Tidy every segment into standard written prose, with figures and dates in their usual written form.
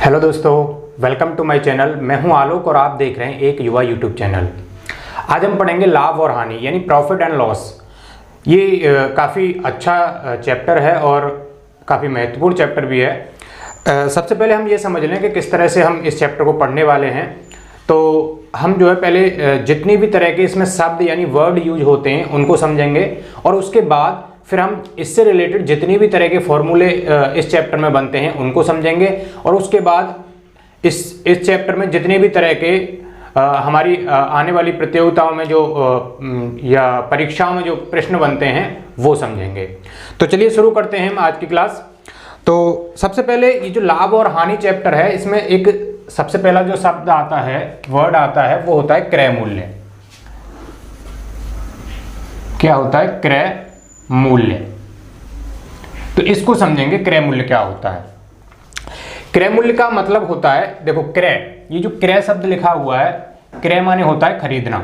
Hello दोस्तों, welcome to my channel. मैं हूं आलोक और आप देख रहे हैं एक युवा यूट्यूब चैनल। आज हम पढ़ेंगे लाभ और हानि यानी प्रॉफिट एंड लॉस। ये काफ़ी अच्छा चैप्टर है और काफ़ी महत्वपूर्ण चैप्टर भी है। सबसे पहले हम ये समझ लें कि किस तरह से हम इस चैप्टर को पढ़ने वाले हैं। तो हम जो है पहले जितनी भी तरह के इसमें शब्द यानी वर्ड यूज होते हैं उनको समझेंगे और उसके बाद फिर हम इससे रिलेटेड जितनी भी तरह के फॉर्मूले इस चैप्टर में बनते हैं उनको समझेंगे और उसके बाद इस चैप्टर में जितने भी तरह के हमारी आने वाली प्रतियोगिताओं में जो या परीक्षाओं में जो प्रश्न बनते हैं वो समझेंगे। तो चलिए शुरू करते हैं हम आज की क्लास। तो सबसे पहले ये जो लाभ और हानि चैप्टर है, इसमें एक सबसे पहला जो शब्द आता है, वर्ड आता है, वो होता है क्रय मूल्य। क्या होता है? क्रय मूल्य। तो इसको समझेंगे, क्रय मूल्य क्या होता है। क्रय मूल्य का मतलब होता है, देखो क्रय, ये जो क्रय शब्द लिखा हुआ है, क्रय माने होता है खरीदना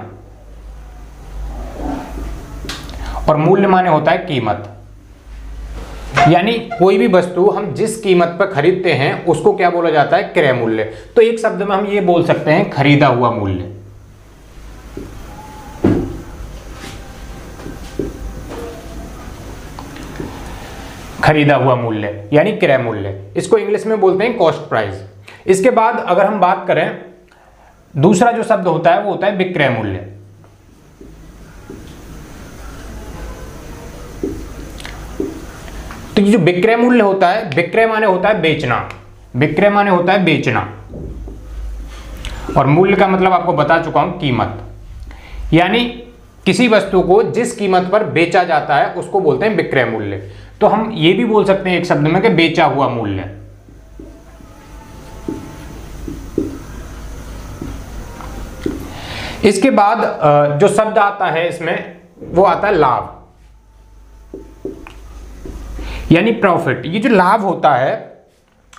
और मूल्य माने होता है कीमत। यानी कोई भी वस्तु हम जिस कीमत पर खरीदते हैं उसको क्या बोला जाता है? क्रय मूल्य। तो एक शब्द में हम ये बोल सकते हैं खरीदा हुआ मूल्य। खरीदा हुआ मूल्य यानी क्रय मूल्य, इसको इंग्लिश में बोलते हैं कॉस्ट प्राइस। इसके बाद अगर हम बात करें, दूसरा जो शब्द होता है वो होता है विक्रय मूल्य। तो ये जो विक्रय मूल्य होता है, विक्रय माने होता है बेचना, विक्रय माने होता है बेचना और मूल्य का मतलब आपको बता चुका हूं, कीमत। यानी किसी वस्तु को जिस कीमत पर बेचा जाता है उसको बोलते हैं विक्रय मूल्य। तो हम ये भी बोल सकते हैं एक शब्द में कि बेचा हुआ मूल्य। इसके बाद जो शब्द आता है इसमें वो आता है लाभ यानी प्रॉफिट। ये जो लाभ होता है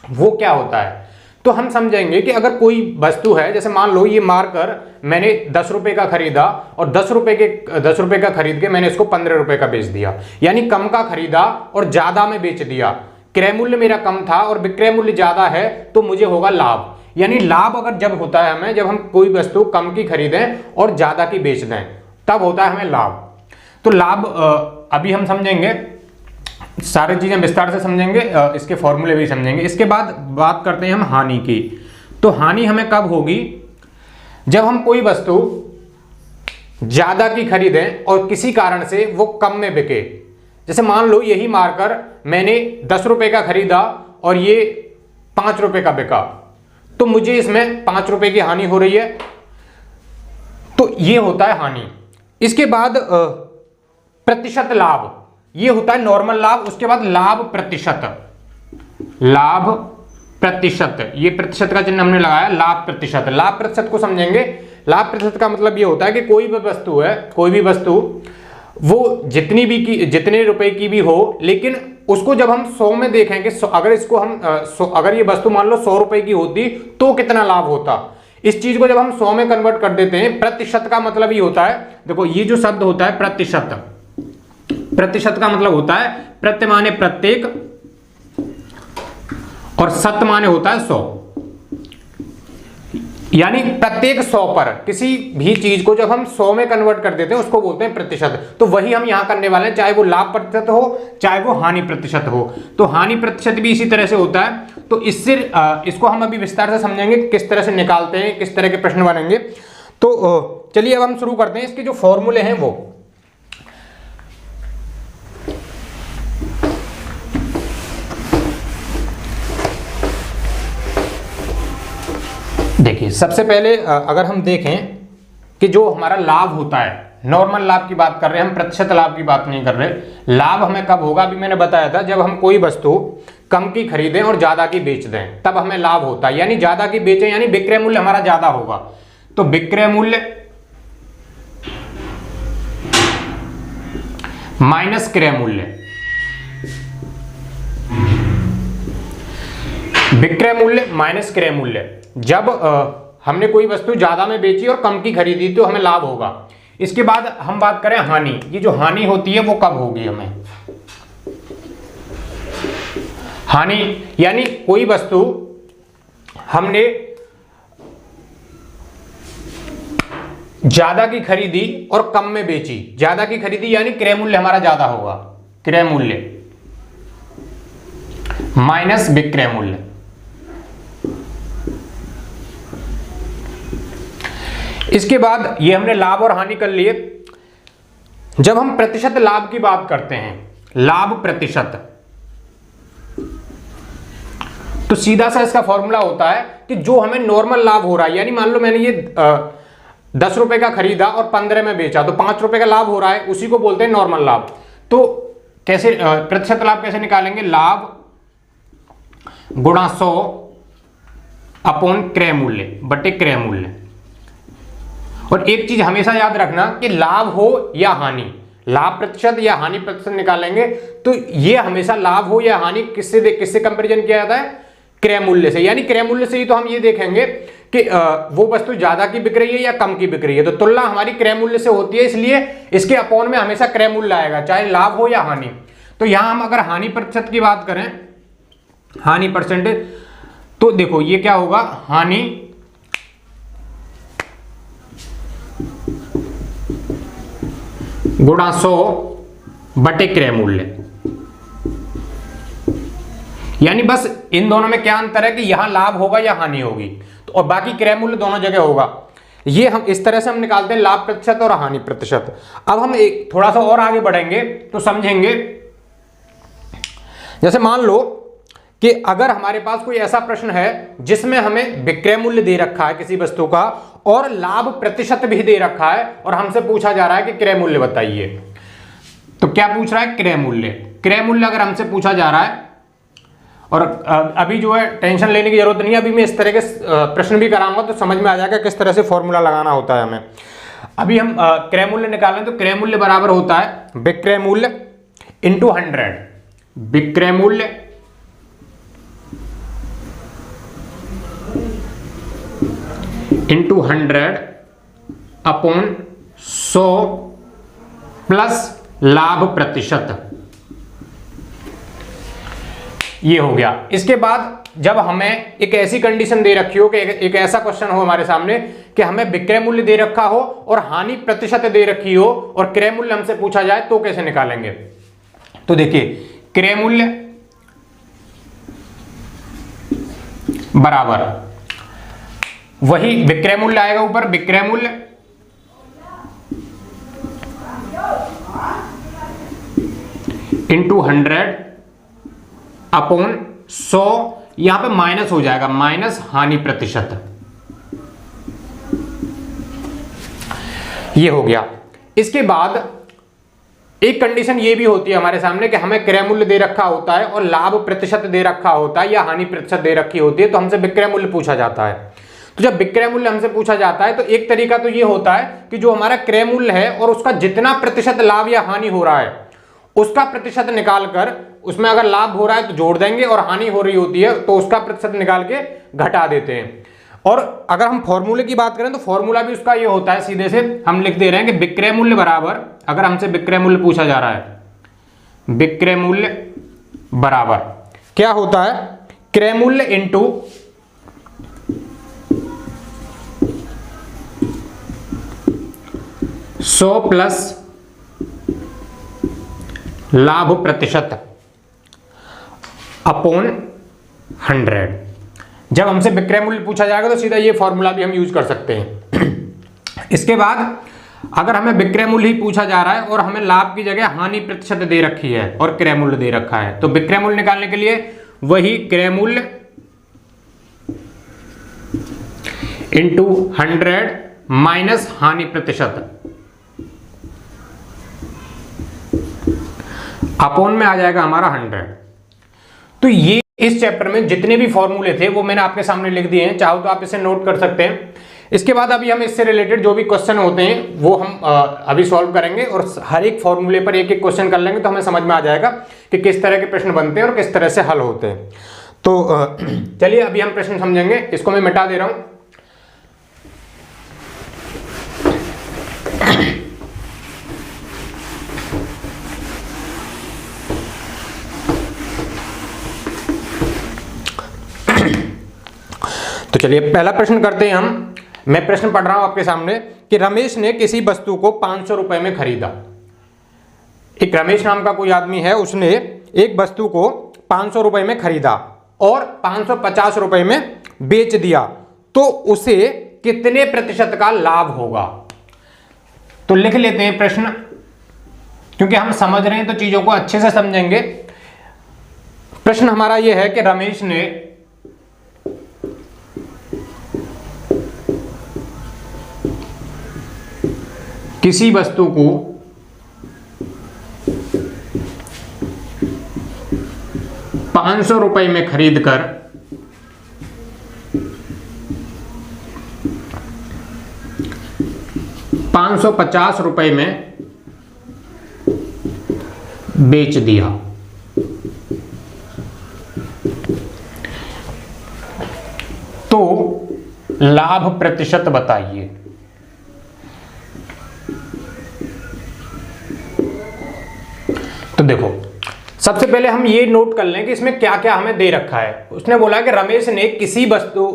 वो क्या होता है? तो हम समझेंगे कि अगर कोई वस्तु है, जैसे मान लो ये मार्कर मैंने 10 रुपए का खरीदा और 10 रुपए का खरीद के मैंने इसको 15 रुपए का बेच दिया, यानी कम का खरीदा और ज्यादा में बेच दिया। क्रय मूल्य मेरा कम था और विक्रय मूल्य ज्यादा है, तो मुझे होगा लाभ। यानी लाभ अगर जब होता है हमें, जब हम कोई वस्तु कम की खरीदें और ज्यादा की बेच दें, तब होता है हमें लाभ। तो लाभ अभी हम समझेंगे, सारी चीजें विस्तार से समझेंगे, इसके फॉर्मूले भी समझेंगे। इसके बाद बात करते हैं हम हानि की। तो हानि हमें कब होगी? जब हम कोई वस्तु ज्यादा की खरीदें और किसी कारण से वो कम में बिके। जैसे मान लो यही मार्कर मैंने 10 रुपए का खरीदा और ये 5 रुपए का बिका, तो मुझे इसमें 5 रुपए की हानि हो रही है। तो ये होता है हानि। इसके बाद प्रतिशत लाभ, ये होता है नॉर्मल लाभ। उसके बाद लाभ प्रतिशत, लाभ प्रतिशत, ये प्रतिशत का चिन्ह हमने लगाया, लाभ प्रतिशत। लाभ प्रतिशत को समझेंगे। लाभ प्रतिशत का मतलब ये होता है कि कोई भी वस्तु है, कोई भी वस्तु वो जितने रुपए की भी हो, लेकिन उसको जब हम 100 में देखें कि अगर इसको हम अगर ये वस्तु मान लो 100 रुपए की होती तो कितना लाभ होता, इस चीज को जब हम 100 में कन्वर्ट कर देते हैं। प्रतिशत का मतलब ये होता है, देखो ये जो शब्द होता है प्रतिशत, प्रतिशत का मतलब होता है प्रत्य माने प्रत्येक और शत माने होता है 100। यानी प्रत्येक 100 पर किसी भी चीज को जब हम 100 में कन्वर्ट कर देते हैं उसको बोलते हैं प्रतिशत। तो वही हम यहां करने वाले हैं, चाहे वो लाभ प्रतिशत हो चाहे वो हानि प्रतिशत हो। तो हानि प्रतिशत भी इसी तरह से होता है। तो इसको हम अभी विस्तार से समझेंगे किस तरह से निकालते हैं, किस तरह के प्रश्न बनेंगे। तो चलिए अब हम शुरू करते हैं। इसके जो फॉर्मूले हैं वो देखिए, सबसे पहले अगर हम देखें कि जो हमारा लाभ होता है, नॉर्मल लाभ की बात कर रहे हैं हम, प्रतिशत लाभ की बात नहीं कर रहे। लाभ हमें कब होगा? अभी मैंने बताया था, जब हम कोई वस्तु कम की खरीदें और ज्यादा की बेच दें, तब हमें लाभ होता है। यानी ज्यादा की बेचें यानी विक्रय मूल्य हमारा ज्यादा होगा। तो विक्रय मूल्य माइनस क्रय मूल्य, विक्रय मूल्य माइनस क्रय मूल्य। जब हमने कोई वस्तु ज्यादा में बेची और कम की खरीदी तो हमें लाभ होगा। इसके बाद हम बात करें हानि। ये जो हानि होती है वो कब होगी? हमें हानि यानी कोई वस्तु हमने ज्यादा की खरीदी और कम में बेची, ज्यादा की खरीदी यानी क्रय मूल्य हमारा ज्यादा होगा, क्रय मूल्य माइनस विक्रय मूल्य। इसके बाद ये हमने लाभ और हानि कर लिए। जब हम प्रतिशत लाभ की बात करते हैं, लाभ प्रतिशत, तो सीधा सा इसका फॉर्मूला होता है कि जो हमें नॉर्मल लाभ हो रहा है, यानी मान लो मैंने ये 10 रुपए का खरीदा और 15 में बेचा तो 5 रुपए का लाभ हो रहा है, उसी को बोलते हैं नॉर्मल लाभ। तो कैसे प्रतिशत लाभ कैसे निकालेंगे? लाभ गुणा 100 अपॉन क्रय मूल्य बटे क्रय मूल्य। और एक चीज हमेशा याद रखना कि लाभ हो या हानि, लाभ प्रतिशत या हानि प्रतिशत निकालेंगे तो ये हमेशा लाभ हो या हानि किससे कंपैरिजन किया जाता है? क्रय मूल्य से। यानी क्रय मूल्य से ही तो हम ये देखेंगे कि वो वस्तु ज्यादा की बिक रही है या कम की बिक रही है। तो तुलना हमारी क्रय मूल्य से होती है, इसलिए इसके अपॉन में हमेशा क्रय मूल्य आएगा, चाहे लाभ हो या हानि। तो यहां हम अगर हानि प्रतिशत की बात करें, हानि परसेंटेज, तो देखो ये क्या होगा? हानि गुणा 100 बटे क्रय मूल्य। यानी बस इन दोनों में क्या अंतर है कि यहां लाभ होगा या हानि होगी, तो और बाकी क्रय मूल्य दोनों जगह होगा। ये हम इस तरह से हम निकालते हैं लाभ प्रतिशत और हानि प्रतिशत। अब हम एक थोड़ा सा और आगे बढ़ेंगे तो समझेंगे। जैसे मान लो कि अगर हमारे पास कोई ऐसा प्रश्न है जिसमें हमें विक्रय मूल्य दे रखा है किसी वस्तु का और लाभ प्रतिशत भी दे रखा है और हमसे पूछा जा रहा है कि क्रय मूल्य बताइए, तो क्या पूछ रहा है? क्रय मूल्य। क्रय मूल्य अगर हमसे पूछा जा रहा है, और अभी जो है टेंशन लेने की जरूरत नहीं है, अभी मैं इस तरह के प्रश्न भी कराऊंगा तो समझ में आ जाएगा किस तरह से फॉर्मूला लगाना होता है हमें। अभी हम क्रय मूल्य निकालें तो क्रय मूल्य बराबर होता है विक्रय मूल्य इंटू 100, विक्रय मूल्य इंटू 100 अपॉन 100 प्लस लाभ प्रतिशत। ये हो गया। इसके बाद जब हमें एक ऐसी कंडीशन दे रखी हो कि एक ऐसा क्वेश्चन हो हमारे सामने कि हमें विक्रय मूल्य दे रखा हो और हानि प्रतिशत दे रखी हो और क्रय मूल्य हमसे पूछा जाए, तो कैसे निकालेंगे? तो देखिए, क्रय मूल्य बराबर वही विक्रय मूल्य आएगा ऊपर, विक्रय मूल्य इंटू 100 अपॉन 100, यहां पे माइनस हो जाएगा, माइनस हानि प्रतिशत। ये हो गया। इसके बाद एक कंडीशन ये भी होती है हमारे सामने कि हमें क्रय मूल्य दे रखा होता है और लाभ प्रतिशत दे रखा होता है या हानि प्रतिशत दे रखी होती है, तो हमसे विक्रय मूल्य पूछा जाता है। तो जब विक्रय मूल्य हमसे पूछा जाता है तो एक तरीका तो ये होता है कि जो हमारा क्रय मूल्य है और उसका जितना प्रतिशत लाभ या हानि हो रहा है उसका प्रतिशत निकालकर, उसमें अगर लाभ हो रहा है तो जोड़ देंगे और हानि हो रही होती है तो उसका प्रतिशत निकाल के घटा देते हैं। और अगर हम फॉर्मूले की बात करें तो फॉर्मूला भी उसका ये होता है, सीधे से हम लिख दे रहे हैं कि विक्रय मूल्य बराबर, अगर हमसे विक्रय मूल्य पूछा जा रहा है, विक्रय मूल्य बराबर क्या होता है? क्रय मूल्य इंटू 100 प्लस लाभ प्रतिशत अपॉन 100। जब हमसे विक्रय मूल्य पूछा जाएगा तो सीधा ये फॉर्मूला भी हम यूज कर सकते हैं। इसके बाद अगर हमें विक्रय मूल्य ही पूछा जा रहा है और हमें लाभ की जगह हानि प्रतिशत दे रखी है और क्रय मूल्य दे रखा है, तो विक्रय मूल्य निकालने के लिए वही क्रय मूल्य इंटू 100 माइनस हानि प्रतिशत अपॉन में आ जाएगा हमारा 100। तो ये इस चैप्टर में जितने भी फॉर्मूले थे वो मैंने आपके सामने लिख दिए हैं, चाहो तो आप इसे नोट कर सकते हैं। इसके बाद अभी हम इससे रिलेटेड जो भी क्वेश्चन होते हैं वो हम अभी सॉल्व करेंगे और हर एक फॉर्मूले पर एक एक क्वेश्चन कर लेंगे तो हमें समझ में आ जाएगा कि किस तरह के प्रश्न बनते हैं और किस तरह से हल होते हैं। तो चलिए अभी हम प्रश्न समझेंगे। इसको मैं मिटा दे रहा हूं। तो चलिए पहला प्रश्न करते हैं हम। मैं प्रश्न पढ़ रहा हूं आपके सामने कि रमेश ने किसी वस्तु को 500 रुपए में खरीदा। एक रमेश नाम का कोई आदमी है, उसने एक वस्तु को 500 रुपए में खरीदा और 550 रुपए में बेच दिया, तो उसे कितने प्रतिशत का लाभ होगा। तो लिख लेते हैं प्रश्न, क्योंकि हम समझ रहे हैं तो चीजों को अच्छे से समझेंगे। प्रश्न हमारा यह है कि रमेश ने किसी वस्तु को 500 रुपए में खरीद कर 550 रुपए में बेच दिया। तो लाभ प्रतिशत बताइए। तो देखो, सबसे पहले हम ये नोट कर लें कि इसमें क्या क्या हमें दे रखा है। उसने बोला कि रमेश ने किसी वस्तु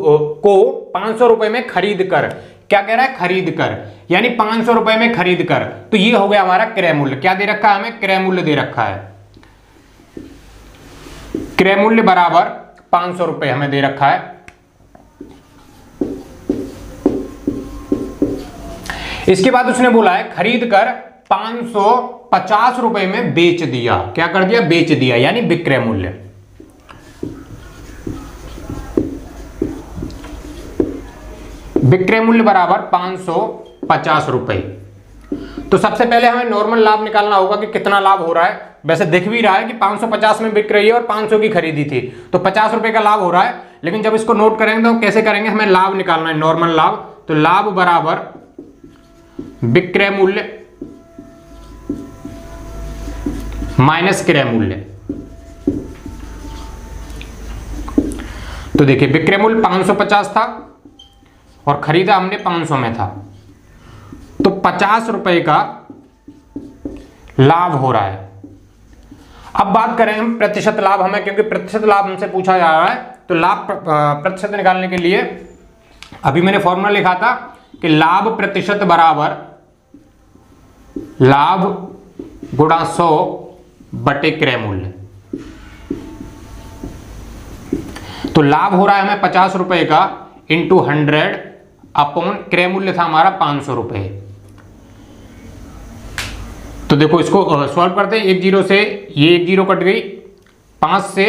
को 500 रुपए में खरीद कर, क्या कह रहा है, खरीद कर, यानी 500 रुपए में खरीद कर। तो ये हो गया हमारा क्रय मूल्य। क्या दे रखा है हमें, क्रय मूल्य दे रखा है। क्रय मूल्य बराबर 500 रुपए हमें दे रखा है। इसके बाद उसने बोला है खरीद कर 550 रुपए में बेच दिया। क्या कर दिया, बेच दिया, यानी विक्रय मूल्य। विक्रय मूल्य बराबर 550 रुपए। तो सबसे पहले हमें नॉर्मल लाभ निकालना होगा कि कितना लाभ हो रहा है। वैसे दिख भी रहा है कि 550 में बिक रही है और 500 की खरीदी थी, तो 50 रुपए का लाभ हो रहा है। लेकिन जब इसको नोट करेंगे तो कैसे करेंगे, हमें लाभ निकालना है, नॉर्मल लाभ। तो लाभ बराबर विक्रय मूल्य माइनस क्रय मूल्य। तो देखिए विक्रय मूल्य 550 था और खरीदा हमने 500 में था, तो 50 रुपए का लाभ हो रहा है। अब बात करें हम प्रतिशत लाभ, हमें क्योंकि प्रतिशत लाभ हमसे पूछा जा रहा है, तो लाभ प्रतिशत निकालने के लिए अभी मैंने फॉर्मूला लिखा था कि लाभ प्रतिशत बराबर लाभ गुणा 100 बटे क्रय मूल्य। तो लाभ हो रहा है हमें 50 रुपए का इंटू 100 अपॉन क्रय मूल्य था हमारा 500 रुपए। तो देखो इसको सॉल्व करते हैं। 1 0 से ये 1 0 कट गई, 5 से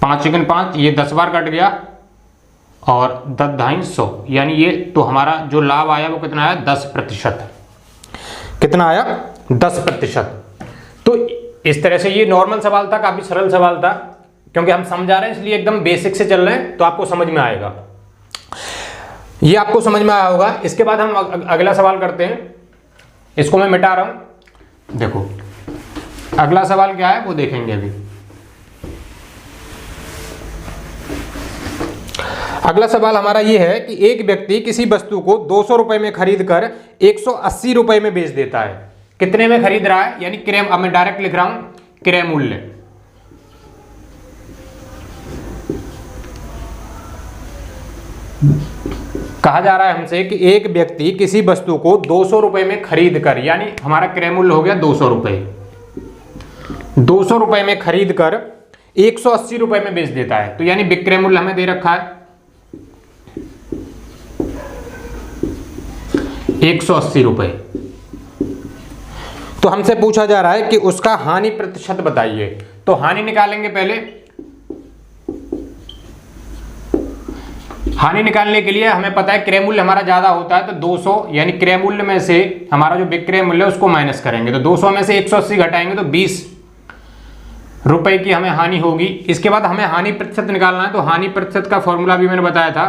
5 चिकन 5, ये 10 बार कट गया और 10 ढाई 100, यानी ये तो हमारा जो लाभ आया वो कितना आया, 10%। कितना आया, 10%। तो इस तरह से ये नॉर्मल सवाल था, काफी सरल सवाल था, क्योंकि हम समझा रहे हैं इसलिए एकदम बेसिक से चल रहे हैं, तो आपको समझ में आएगा, ये आपको समझ में आया होगा। इसके बाद हम अगला सवाल करते हैं। इसको मैं मिटा रहा हूं। देखो अगला सवाल क्या है वो देखेंगे अभी। अगला सवाल हमारा ये है कि एक व्यक्ति किसी वस्तु को 200 रुपए में खरीद कर 180 रुपए में बेच देता है। कितने में खरीद रहा है, यानी क्रय, अब मैं डायरेक्ट लिख रहा हूं क्रय मूल्य। कहा जा रहा है हमसे कि एक व्यक्ति किसी वस्तु को 200 रुपए में खरीद कर, यानी हमारा क्रय मूल्य हो गया 200 रुपए, 200 रुपए में खरीद कर 180 रुपए में बेच देता है। तो यानी विक्रय मूल्य हमें दे रखा है 180 रुपए। तो हमसे पूछा जा रहा है कि उसका हानि प्रतिशत बताइए। तो हानि निकालेंगे पहले। हानि निकालने के लिए हमें पता है क्रय मूल्य हमारा ज्यादा होता है, तो 200 यानी क्रय मूल्य में से हमारा जो विक्रय मूल्य है उसको माइनस करेंगे। तो 200 में से 180 घटाएंगे तो 20 रुपए की हमें हानि होगी। इसके बाद हमें हानि प्रतिशत निकालना है। तो हानि प्रतिशत का फॉर्मूला भी मैंने बताया था,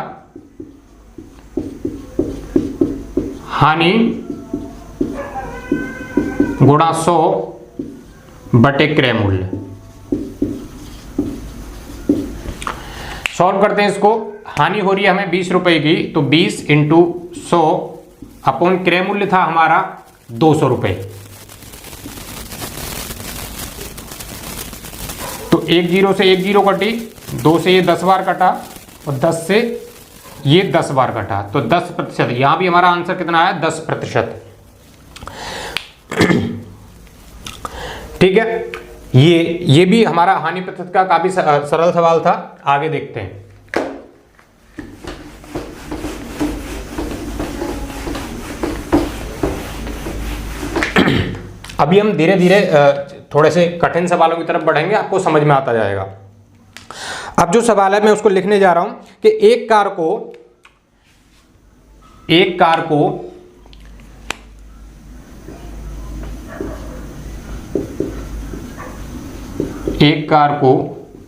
हानि गुणा 100 बटे क्रय मूल्य। सॉल्व करते हैं इसको। हानि हो रही है हमें 20 रुपए की, तो 20 इंटू 100 अपॉन क्रय मूल्य था हमारा 200 रुपए। तो 1 0 से 1 0 कटी, 2 से ये 10 बार कटा, और 10 से ये 10 बार घटा, तो 10%। यहां भी हमारा आंसर कितना आया, 10%। ठीक है, ये भी हमारा हानि प्रतिशत का काफी सरल सवाल था। आगे देखते हैं। अभी हम धीरे धीरे थोड़े से कठिन सवालों की तरफ बढ़ेंगे, आपको समझ में आता जाएगा। अब जो सवाल है मैं उसको लिखने जा रहा हूं कि एक कार को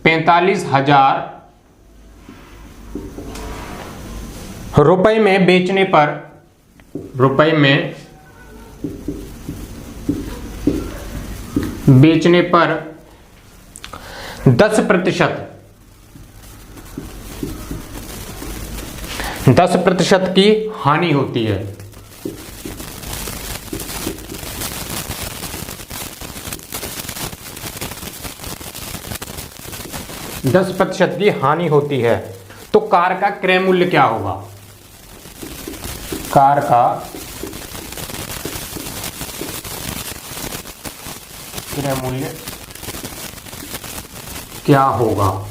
45,000 रुपए में बेचने पर 10% की हानि होती है। दस प्रतिशत की हानि होती है, तो कार का क्रय मूल्य क्या होगा? कार का क्रय मूल्य क्या होगा?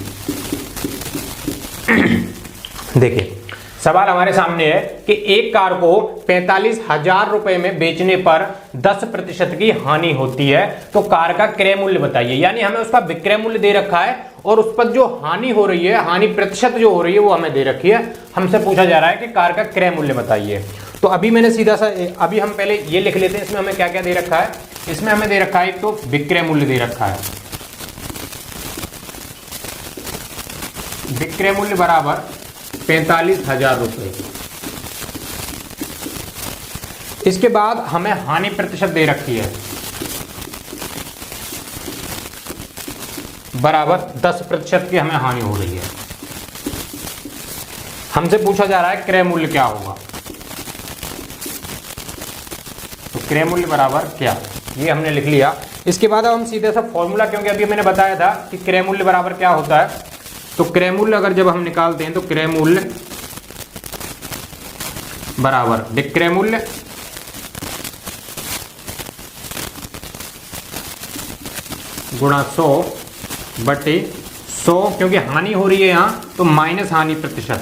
देखिए, सवाल हमारे सामने है कि एक कार को 45,000 रुपए में बेचने पर 10% की हानि होती है, तो कार का क्रय मूल्य बताइए। यानी हमें उसका विक्रय मूल्य दे रखा है और उस पर जो हानि हो रही है, हानि प्रतिशत जो हो रही है वो हमें दे रखी है। हमसे पूछा जा रहा है कि कार का क्रय मूल्य बताइए। तो अभी मैंने सीधा सा अभी हम पहले ये लिख लेते हैं, इसमें हमें क्या क्या दे रखा है। इसमें हमें दे रखा है एक तो विक्रय मूल्य दे रखा है, विक्रय मूल्य बराबर 45,000 रुपए। इसके बाद हमें हानि प्रतिशत दे रखी है बराबर 10% की हमें हानि हो रही है। हमसे पूछा जा रहा है क्रय मूल्य क्या होगा, तो क्रय मूल्य बराबर क्या, ये हमने लिख लिया। इसके बाद अब हम सीधे सा फॉर्मूला, क्योंकि अभी मैंने बताया था कि क्रय मूल्य बराबर क्या होता है, तो क्रय मूल्य अगर जब हम निकालते हैं तो क्रय मूल्य बराबर विक्रय मूल्य गुणा 100/100, क्योंकि हानि हो रही है यहां तो माइनस हानि प्रतिशत।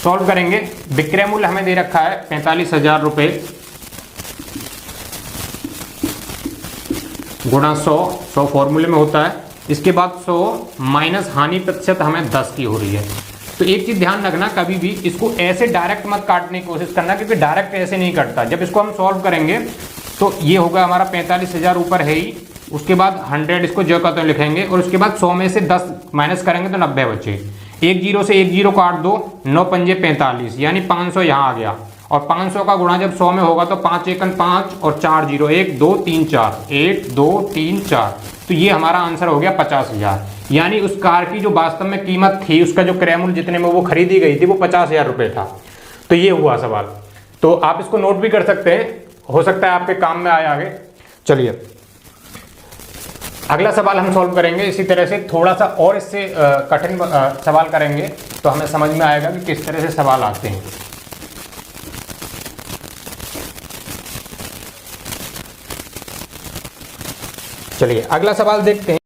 सॉल्व करेंगे, विक्रय मूल्य हमें दे रखा है 45,000 रुपए गुणा 100 फॉर्मूले में होता है। इसके बाद 100 माइनस हानि प्रतिशत हमें 10 की हो रही है। तो एक चीज ध्यान रखना, कभी भी इसको ऐसे डायरेक्ट मत काटने की कोशिश करना, क्योंकि डायरेक्ट ऐसे नहीं कटता। जब इसको हम सॉल्व करेंगे तो ये होगा हमारा 45,000 ऊपर है ही, उसके बाद 100 इसको जो का तो लिखेंगे और उसके बाद 100 में से 10 माइनस करेंगे तो 90 बचे। एक जीरो से एक जीरो काट दो, 9 पंजे 45, यानी 500 यहाँ आ गया। और 500 का गुणा जब 100 में होगा तो 5 एकन 5 और 4 जीरो, 1 2 3 4, 1 2 3 4, तो ये हमारा आंसर हो गया 50,000। यानी उस कार की जो वास्तव में कीमत थी, उसका जो क्रय मूल्य जितने में वो खरीदी गई थी वो 50,000 रुपये था। तो ये हुआ सवाल। तो आप इसको नोट भी कर सकते हैं, हो सकता है आपके काम में आए आगे। चलिए अगला सवाल हम सॉल्व करेंगे इसी तरह से, थोड़ा सा और इससे कठिन सवाल करेंगे तो हमें समझ में आएगा कि किस तरह से सवाल आते हैं। चलिए अगला सवाल देखते हैं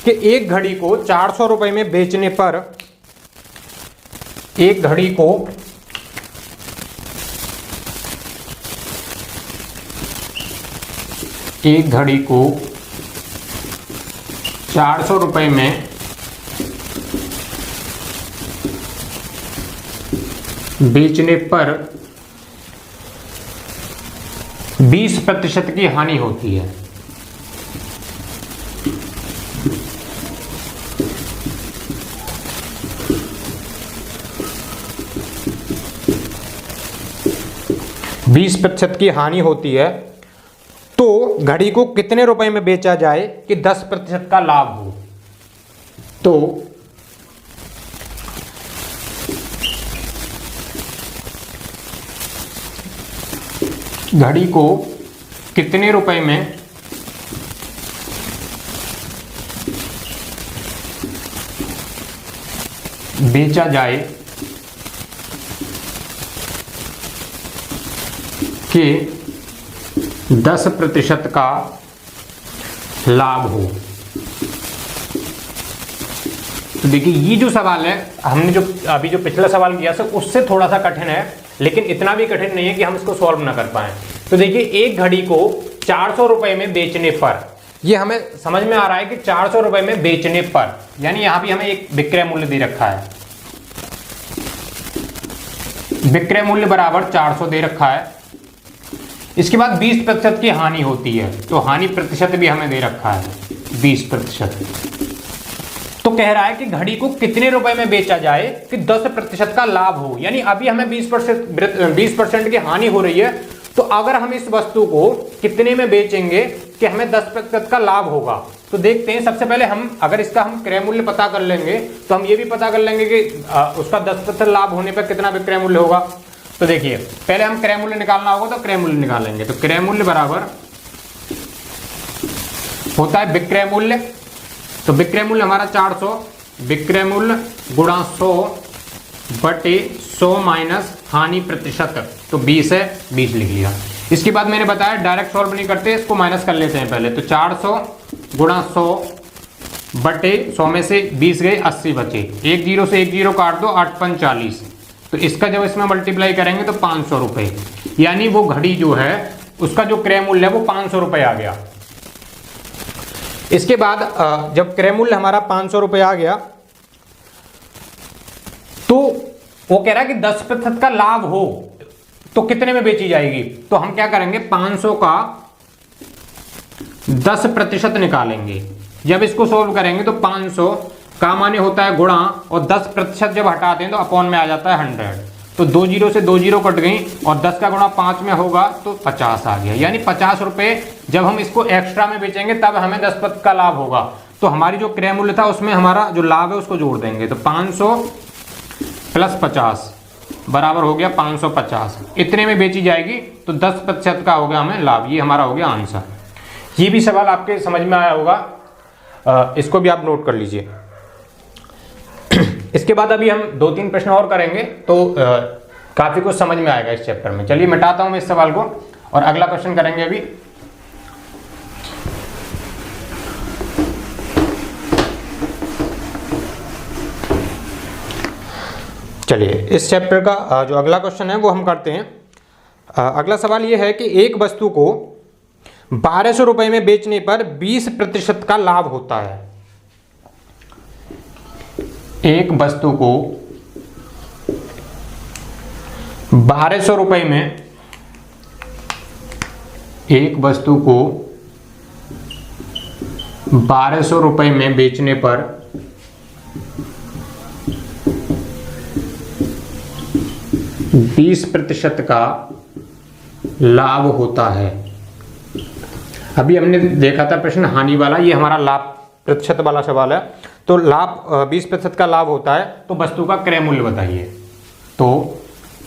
कि एक घड़ी को 400 रुपए में बेचने पर, एक घड़ी को 400 रुपए में बेचने पर 20% की हानि होती है। बीस प्रतिशत की हानि होती है, तो घड़ी को कितने रुपए में बेचा जाए कि 10% का लाभ हो? तो घड़ी को कितने रुपए में बेचा जाए कि 10% का लाभ हो। तो देखिए ये जो सवाल है, हमने जो अभी जो पिछला सवाल किया था उससे थोड़ा सा कठिन है, लेकिन इतना भी कठिन नहीं है कि हम इसको सॉल्व ना कर पाए। तो देखिए एक घड़ी को 400 रुपए में बेचने पर, ये हमें समझ में आ रहा है कि 400 रुपए में बेचने पर, यानी यहां भी हमें एक विक्रय मूल्य दे रखा है, विक्रय मूल्य बराबर 400 दे रखा है। इसके बाद 20% की हानि होती है, तो हानि प्रतिशत भी हमें दे रखा है 20%। तो कह रहा है कि घड़ी को कितने रुपए में बेचा जाए कि 10% का लाभ हो, यानी अभी हमें 20% की हानि हो रही है, तो अगर हम इस वस्तु को कितने में बेचेंगे कि हमें 10% का लाभ होगा। तो देखते हैं, सबसे पहले हम अगर इसका हम क्रय मूल्य पता कर लेंगे तो हम ये भी पता कर लेंगे कि उसका 10% लाभ होने पर कितना विक्रय मूल्य होगा। तो देखिए पहले हम क्रय मूल्य निकालना होगा, तो क्रय मूल्य निकालेंगे। तो क्रय मूल्य बराबर होता है विक्रय मूल्य, तो विक्रय मूल्य हमारा 400, विक्रय मूल्य गुणा 100 बटे 100 माइनस हानि प्रतिशत, तो 20 है, 20 लिख लिया। इसके बाद मैंने बताया डायरेक्ट सॉल्व नहीं करते, इसको माइनस कर लेते हैं पहले। तो 400 गुणा 100 बटे 100 में से 20 गए, 80 बचे, एक जीरो से एक जीरो काट दो, 8 5 40, तो इसका जब इसमें मल्टीप्लाई करेंगे तो 500 रुपये, यानी वो घड़ी जो है उसका जो क्रय मूल्य है वो 500 रुपये आ गया। इसके बाद जब क्रय मूल्य हमारा 500 रुपये आ गया तो वो कह रहा है कि 10% का लाभ हो तो कितने में बेची जाएगी। तो हम क्या करेंगे, 500 का 10% निकालेंगे। जब इसको सोल्व करेंगे तो 500 का माने होता है गुणा, और 10% जब हटाते हैं तो अपॉन में आ जाता है 100। तो 2 जीरो से 2 जीरो कट गई, और 10 का गुणा 5 में होगा तो 50 आ गया, यानी 50 रुपये जब हम इसको एक्स्ट्रा में बेचेंगे तब हमें 10% का लाभ होगा। तो हमारी जो क्रय मूल्य था उसमें हमारा जो लाभ है उसको जोड़ देंगे, तो 500 प्लस 50 बराबर हो गया 550, इतने में बेची जाएगी, तो 10% का हो गया हमें लाभ। ये हमारा हो गया आंसर। ये भी सवाल आपके समझ में आया होगा, इसको भी आप नोट कर लीजिए। इसके बाद अभी हम 2-3 प्रश्न और करेंगे, तो काफी कुछ समझ में आएगा इस चैप्टर में। चलिए मिटाता हूं मैं इस सवाल को और अगला क्वेश्चन करेंगे अभी। चलिए इस चैप्टर का जो अगला क्वेश्चन है वो हम करते हैं। अगला सवाल ये है कि एक वस्तु को 1200 रुपए में बेचने पर 20% का लाभ होता है। एक वस्तु को 1200 रुपए में, एक वस्तु को 1200 रुपए में बेचने पर 20% का लाभ होता है। अभी हमने देखा था प्रश्न हानि वाला, ये हमारा लाभ प्रतिशत वाला सवाल है। तो लाभ 20% का लाभ होता है, तो वस्तु का क्रय मूल्य बताइए। तो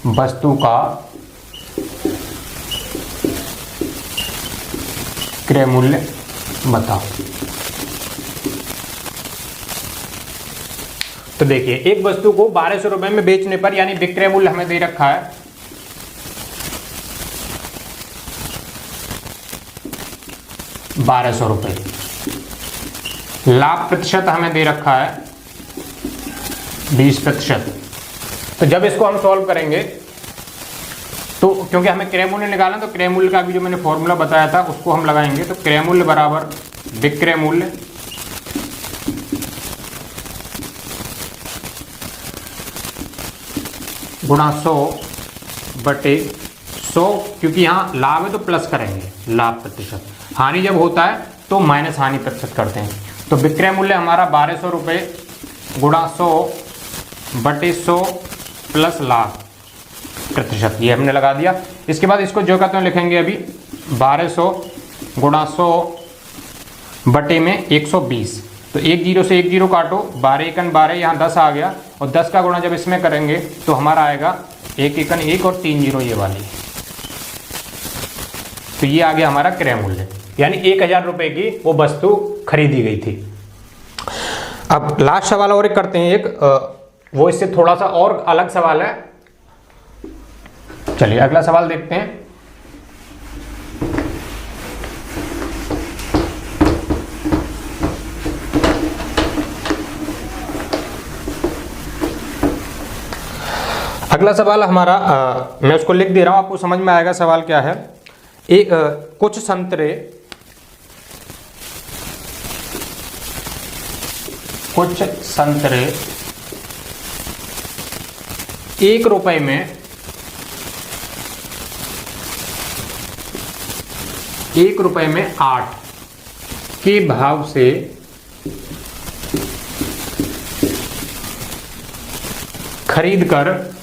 वस्तु का क्रय मूल्य बताओ। तो देखिए एक वस्तु को 1200 रुपए में बेचने पर, यानी विक्रय मूल्य हमें दे रखा है 1200 रुपए, लाभ प्रतिशत हमें दे रखा है 20%। तो जब इसको हम सॉल्व करेंगे तो क्योंकि हमें क्रय मूल्य निकालना, तो क्रय मूल्य का भी जो मैंने फॉर्मूला बताया था उसको हम लगाएंगे। तो क्रय मूल्य बराबर विक्रय मूल्य गुणा 100 बटे 100, क्योंकि यहाँ लाभ है तो प्लस करेंगे लाभ प्रतिशत, हानि जब होता है तो माइनस हानि प्रतिशत करते हैं। तो विक्रय मूल्य हमारा 1200 रुपये गुणा 100 बटे 100 प्लस लाभ प्रतिशत, ये हमने लगा दिया। इसके बाद इसको जो कहते हैं लिखेंगे अभी 1200 गुणा 100 बटे में 120, तो एक जीरो से एक जीरो काटो, 12 एकन 12, यहाँ 10 आ गया, और 10 का गुणा जब इसमें करेंगे तो हमारा आएगा 1 एकन 1 और 3 जीरो ये वाली, तो ये आ गया हमारा क्रय मूल्य, यानी 1000 रुपए की वो वस्तु खरीदी गई थी। अब लास्ट सवाल और एक करते हैं, एक वो इससे थोड़ा सा और अलग सवाल है। चलिए अगला सवाल देखते हैं। अगला सवाल हमारा मैं उसको लिख दे रहा हूं, आपको समझ में आएगा सवाल क्या है। कुछ संतरे ₹1 में 8 के भाव से खरीदकर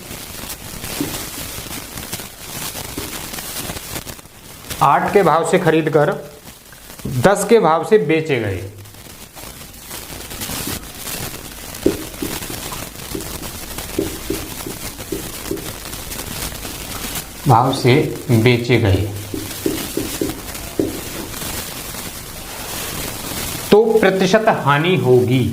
8 के भाव से खरीदकर 10 के भाव से बेचे गए। तो प्रतिशत हानि होगी।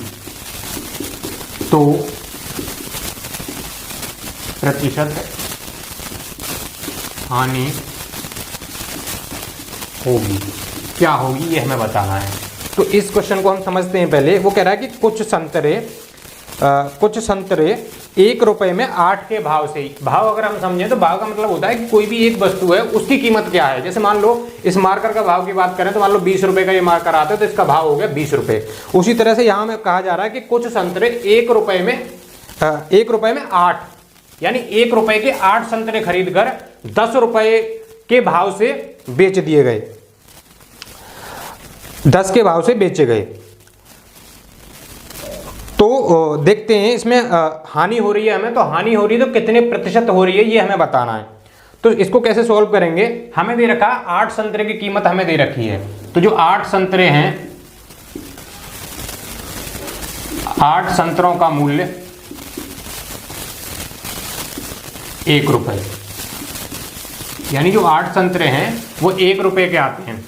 क्या होगी ये हमें बताना है। तो इस क्वेश्चन को हम समझते हैं पहले। वो कह रहा है कि कुछ संतरे ₹1 में 8 के भाव से, भाव अगर हम समझें तो भाव का मतलब होता है कि कोई भी एक वस्तु है उसकी कीमत क्या है। जैसे मान लो इस मार्कर का भाव की बात करें तो मान लो ₹20 का ये मार्कर आता है तो इसका भाव हो गया ₹20। उसी तरह से यहाँ में कहा जा रहा है कि कुछ संतरे ₹1 में 8, यानी ₹1 के 8 संतरे खरीद कर ₹10 के भाव से बेच दिए गए, 10 के भाव से बेचे गए। तो देखते हैं इसमें हानि हो रही है हमें, तो हानि हो रही है तो कितने प्रतिशत हो रही है ये हमें बताना है। तो इसको कैसे सॉल्व करेंगे। हमें दे रखा 8 संतरे की कीमत हमें दे रखी है। तो जो 8 संतरे हैं, 8 संतरों का मूल्य ₹1, यानी जो 8 संतरे हैं वो ₹1 के आते हैं।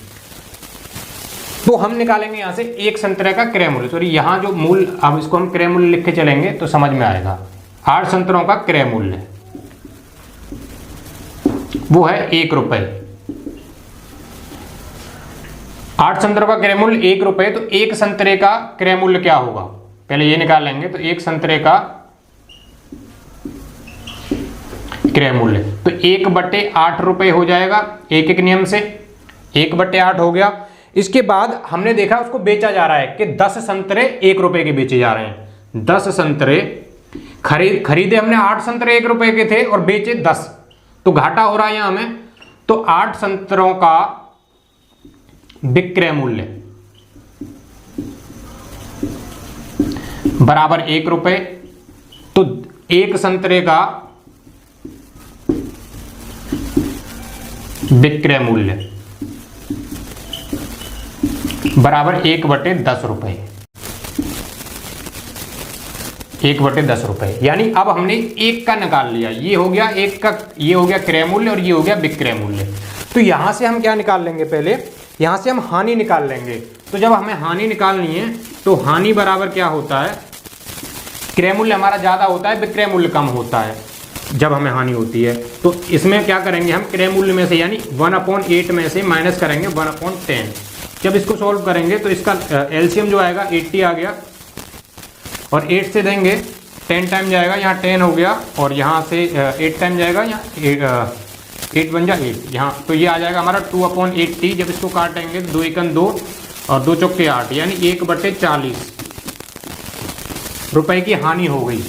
तो हम निकालेंगे यहां से एक संतरे का क्रय मूल्य, सॉरी यहाँ जो मूल्य, अब इसको हम क्रय मूल्य लिख के चलेंगे तो समझ में आएगा। 8 संतरों का क्रय मूल्य वो है ₹1। 8 संतरों का क्रय मूल्य ₹1, तो एक संतरे का क्रय मूल्य क्या होगा पहले ये निकाल लेंगे। तो एक संतरे का क्रय मूल्य तो 1/8 रुपए हो जाएगा, एक नियम से 1/8 हो गया। इसके बाद हमने देखा उसको बेचा जा रहा है कि 10 संतरे ₹1 के बेचे जा रहे हैं। 10 संतरे खरीदे हमने, 8 संतरे ₹1 के थे और बेचे 10, तो घाटा हो रहा है यहां हमें। तो 8 संतरों का विक्रय मूल्य बराबर ₹1। तो एक संतरे का विक्रय मूल्य बराबर 1/10 रुपए, 1/10 रुपए। यानी अब हमने एक का निकाल लिया, ये हो गया एक का, ये हो गया क्रय मूल्य और ये हो गया विक्रय मूल्य। तो यहां से हम क्या निकाल लेंगे, पहले यहां से हम हानि निकाल लेंगे। तो जब हमें हानि निकालनी है तो हानि बराबर क्या होता है, क्रय मूल्य हमारा ज्यादा होता है, विक्रय मूल्य कम होता है जब हमें हानि होती है। तो इसमें क्या करेंगे हम, क्रय मूल्य में से यानी 1/8 में से माइनस करेंगे 1/10। जब इसको सॉल्व करेंगे तो इसका एलसीएम जो आएगा 80 आ गया, और 8 से देंगे 10 टाइम जाएगा, यहाँ 10 हो गया, और यहाँ से 8 टाइम जाएगा, यहाँ 8 बन जा 8 यहाँ, तो ये आ जाएगा हमारा 2/80। जब इसको काटेंगे तो 2 एकन 2 और 2 चौके 8, यानी 1/40 रुपए की हानि हो गई।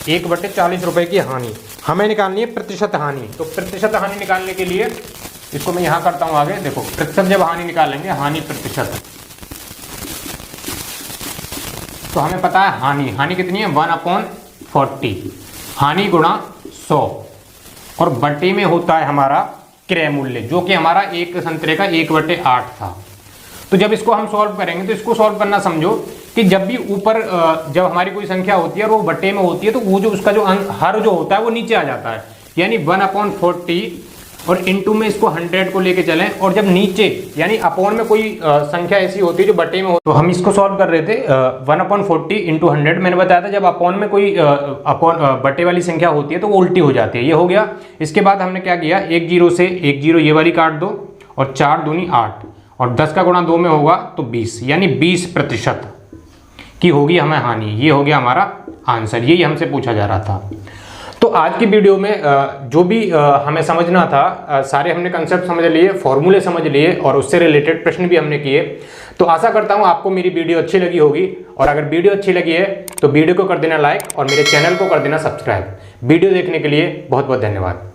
1/40 रुपए की हानि हमें निकालनी है, प्रतिशत हानि। तो प्रतिशत हानि निकालने के लिए इसको मैं यहाँ करता हूँ आगे, देखो प्रतिशत जब हानि निकालेंगे, हानि प्रतिशत, तो हमें पता है हानि कितनी है 1/40, हानि गुणा 100, और बट्टे में होता है हमारा क्रय मूल्य जो कि हमारा एक संतरे का 1/8 था। तो जब इसको हम सॉल्व करेंगे तो इसको सॉल्व करना समझो कि जब भी ऊपर जब हमारी कोई संख्या होती है और वो बट्टे में होती है तो वो जो उसका जो हर जो होता है वो नीचे आ जाता है, यानी 1/40 और इनटू में इसको 100 को लेके चलें, और जब नीचे यानी अपॉन में कोई संख्या ऐसी होती है जो बटे में हो, तो हम इसको सॉल्व कर रहे थे 1/40 इंटू 100। मैंने बताया था जब अपॉन में कोई बटे वाली संख्या होती है तो वो उल्टी हो जाती है। ये हो गया। इसके बाद हमने क्या किया, एक जीरो से एक जीरो ये वाली काट दो, और 4 दूनी 8, और 10 का गुणा 2 में होगा तो 20, यानी 20% की होगी हमें हानि। ये हो गया हमारा आंसर, यही हमसे पूछा जा रहा था। तो आज की वीडियो में जो भी हमें समझना था सारे हमने कंसेप्ट समझ लिए, फॉर्मूले समझ लिए, और उससे रिलेटेड प्रश्न भी हमने किए। तो आशा करता हूँ आपको मेरी वीडियो अच्छी लगी होगी, और अगर वीडियो अच्छी लगी है तो वीडियो को कर देना लाइक और मेरे चैनल को कर देना सब्सक्राइब। वीडियो देखने के लिए बहुत बहुत धन्यवाद।